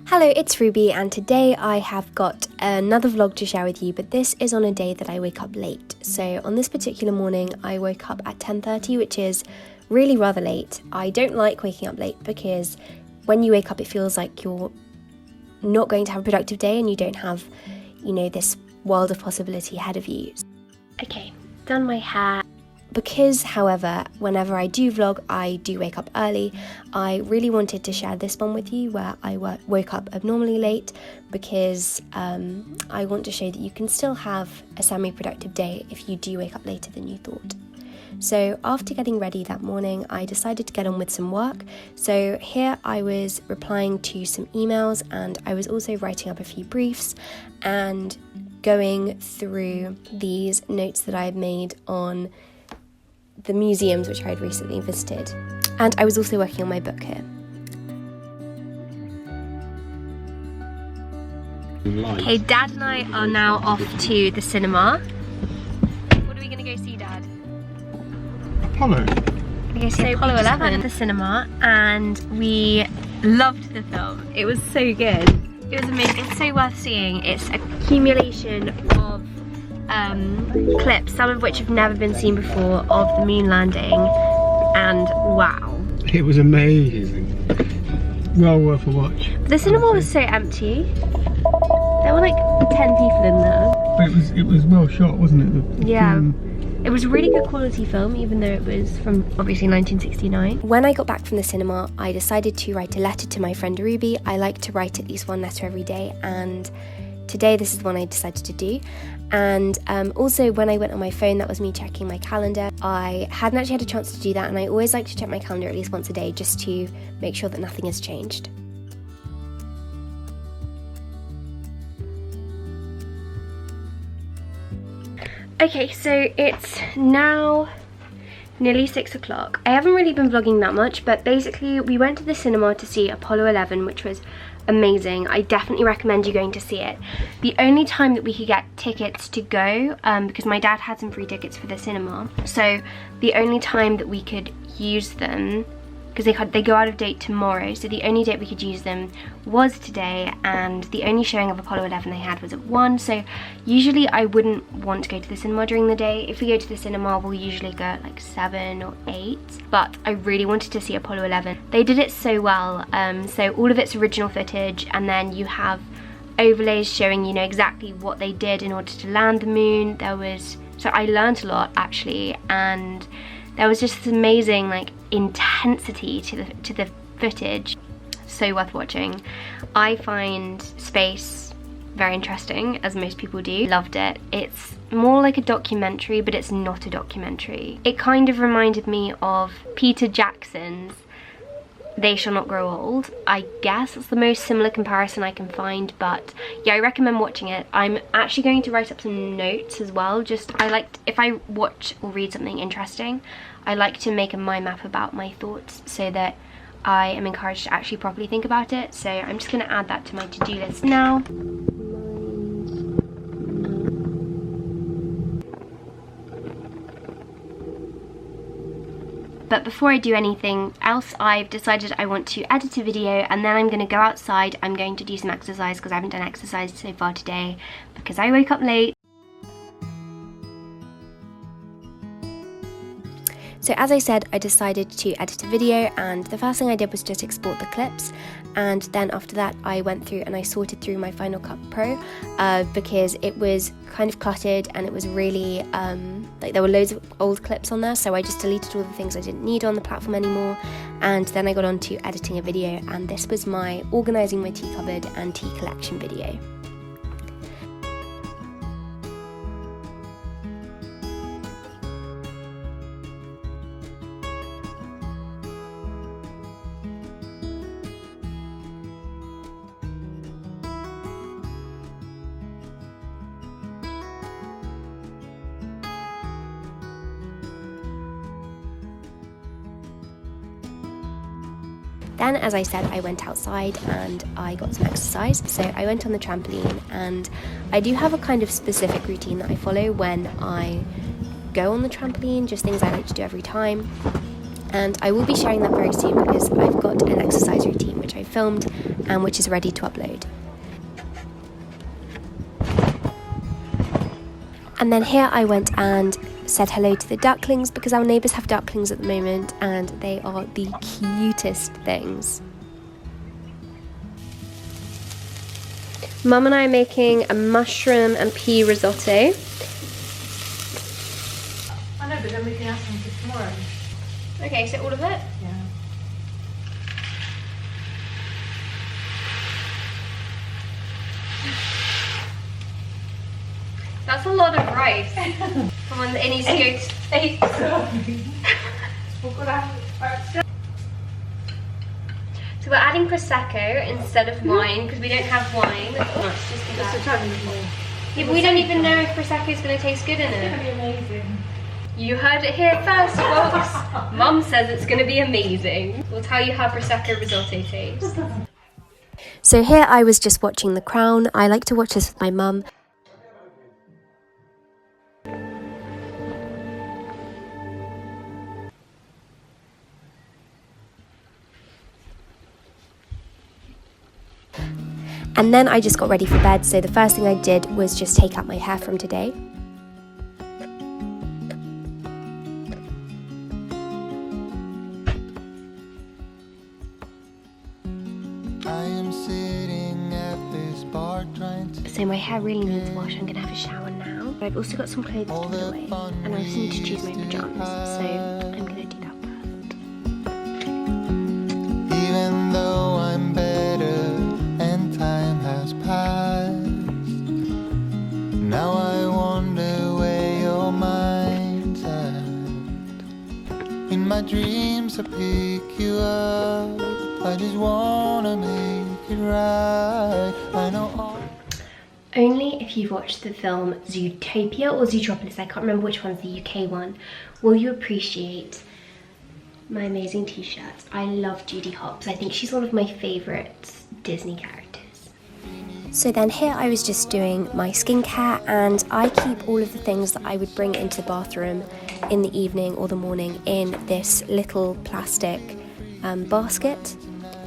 Hello, it's Ruby, and today I have got another vlog to share with you, but this is on a day that I wake up late. So on this particular morning I woke up at 10:30, which is really rather late. I don't like waking up late because when you wake up it feels like you're not going to have a productive day and you don't have, this world of possibility ahead of you. Okay, done my hair. Because, however, whenever I do vlog, I do wake up early, I really wanted to share this one with you where I woke up abnormally late because I want to show that you can still have a semi-productive day if you do wake up later than you thought. So after getting ready that morning, I decided to get on with some work. So here I was replying to some emails and I was also writing up a few briefs and going through these notes that I had made on the museums which I had recently visited. And I was also working on my book here. Okay, Dad and I are now off to the cinema. What are we going to go see, Dad? Apollo. Okay, so Apollo 11 at the cinema and we loved the film. It was so good. It was amazing. It's so worth seeing. It's an accumulation of clips, some of which have never been seen before, of the moon landing, and wow. It was amazing. Well worth a watch. The cinema was so empty. There were like 10 people in there. But it was well shot, wasn't it? Yeah. It was a really good quality film, even though it was from obviously 1969. When I got back from the cinema, I decided to write a letter to my friend Ruby. I like to write at least one letter every day, and today this is the one I decided to do. And also when I went on my phone, that was me checking my calendar. I hadn't actually had a chance to do that, and I always like to check my calendar at least once a day just to make sure that nothing has changed. Okay, so it's now nearly 6 o'clock. I haven't really been vlogging that much, but basically we went to the cinema to see Apollo 11, which was amazing. I definitely recommend you going to see it. The only time that we could get tickets to go, because my dad had some free tickets for the cinema, so the only time that we could use them, because they go out of date tomorrow, so the only date we could use them was today, and the only showing of Apollo 11 they had was at 1, so usually I wouldn't want to go to the cinema during the day. If we go to the cinema, we'll usually go at like 7 or 8, but I really wanted to see Apollo 11. They did it so well, so all of its original footage, and then you have overlays showing, exactly what they did in order to land the moon. So I learned a lot actually, and there was just this amazing intensity to the footage. So worth watching. I find space very interesting, as most people do. Loved it. It's more like a documentary, but it's not a documentary. It kind of reminded me of Peter Jackson's They Shall Not Grow Old. I guess it's the most similar comparison I can find, but yeah, I recommend watching it. I'm actually going to write up some notes as well. If I watch or read something interesting, I like to make a mind map about my thoughts so that I am encouraged to actually properly think about it. So I'm just going to add that to my to-do list now. But before I do anything else, I've decided I want to edit a video, and then I'm going to go outside. I'm going to do some exercise because I haven't done exercise so far today because I woke up late. So as I said, I decided to edit a video, and the first thing I did was just export the clips, and then after that I went through and I sorted through my Final Cut Pro because it was kind of cluttered and it was really there were loads of old clips on there, so I just deleted all the things I didn't need on the platform anymore, and then I got on to editing a video, and this was my organising my tea cupboard and tea collection video. Then, as I said, I went outside and I got some exercise. So I went on the trampoline, and I do have a kind of specific routine that I follow when I go on the trampoline, just things I like to do every time. And I will be sharing that very soon because I've got an exercise routine which I filmed and which is ready to upload. And then here I went and said hello to the ducklings because our neighbours have ducklings at the moment and they are the cutest things. Mum and I are making a mushroom and pea risotto. I know, but then we can have some for tomorrow. Okay, so all of it? Yeah. That's a lot of rice. Come on, it needs to go. Eight. We're gonna have So we're adding Prosecco instead of wine because we don't have wine. Let's just do just a that. tiny bit more. Yeah, but we don't even know if Prosecco is going to taste good in It's it. gonna be amazing. You heard it here first, folks. Mum says it's going to be amazing. We'll tell you how Prosecco risotto tastes. So here I was just watching The Crown. I like to watch this with my mum. And then I just got ready for bed, so the first thing I did was just take out my hair from today. I am sitting at this bar trying to So my hair really needs wash. I'm gonna have a shower now. I've also got some clothes to put away, and I just need to choose my pajamas, so I'm gonna do that first. even though I'm better and time has passed. Now I wonder where your mind's at. In my dreams I pick you up. I just wanna make it right. I know all. Only if you've watched the film Zootopia or Zootropolis, I can't remember which one's the UK one, will you appreciate my amazing t-shirts. I love Judy Hopps. I think she's one of my favourite Disney characters. So then here I was just doing my skincare, and I keep all of the things that I would bring into the bathroom in the evening or the morning in this little plastic basket.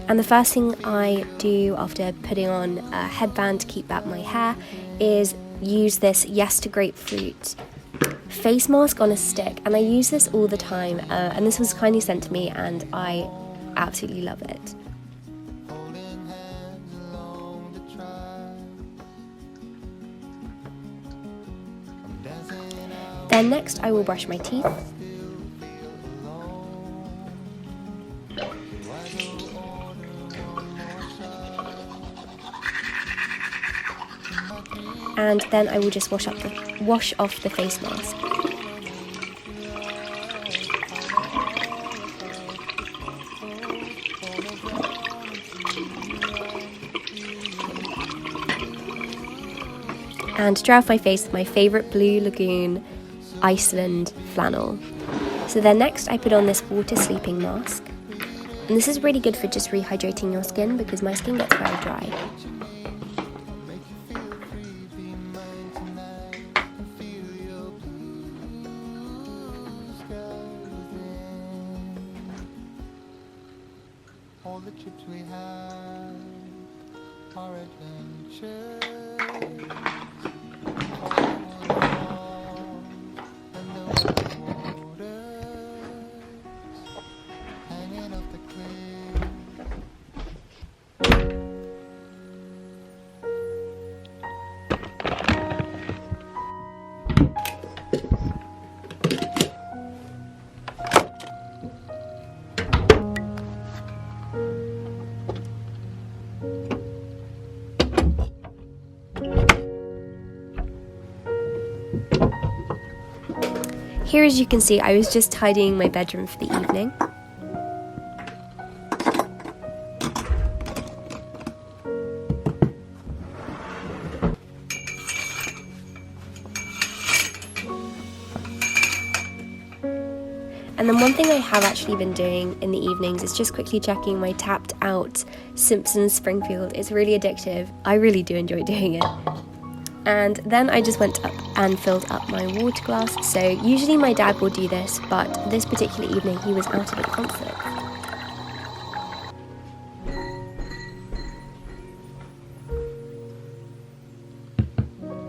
And the first thing I do after putting on a headband to keep back my hair is use this Yes to Grapefruit face mask on a stick, and I use this all the time, and this was kindly sent to me and I absolutely love it. Then next I will brush my teeth. And then I will just wash off the face mask. And dry off my face with my favourite Blue Lagoon Iceland flannel. So then next I put on this water sleeping mask. And this is really good for just rehydrating your skin because my skin gets very dry. All the trips we had are adventures. And the waters hanging off the cliff. Here, as you can see, I was just tidying my bedroom for the evening. And then one thing I have actually been doing in the evenings is just quickly checking my tapped out Simpsons Springfield. It's really addictive. I really do enjoy doing it. And then I just went up and filled up my water glass. So usually my dad will do this, but this particular evening he was out at a concert.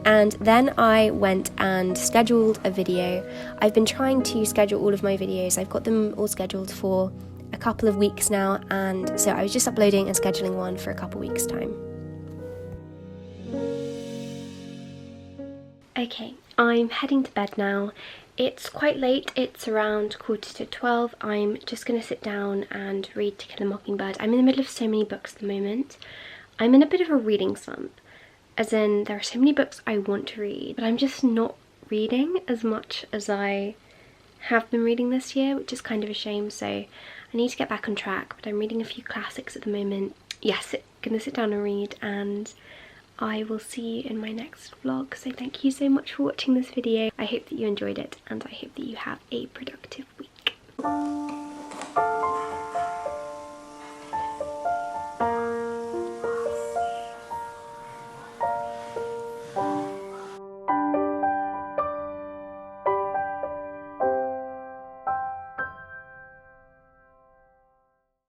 And then I went and scheduled a video. I've been trying to schedule all of my videos. I've got them all scheduled for a couple of weeks now, and so I was just uploading and scheduling one for a couple weeks time. Okay, I'm heading to bed now. It's quite late, it's around 11:45. I'm just going to sit down and read To Kill a Mockingbird. I'm in the middle of so many books at the moment. I'm in a bit of a reading slump, as in there are so many books I want to read, but I'm just not reading as much as I have been reading this year, which is kind of a shame, so I need to get back on track, but I'm reading a few classics at the moment. Yes, gonna sit down and read, and I will see you in my next vlog. So thank you so much for watching this video. I hope that you enjoyed it, and I hope that you have a productive week.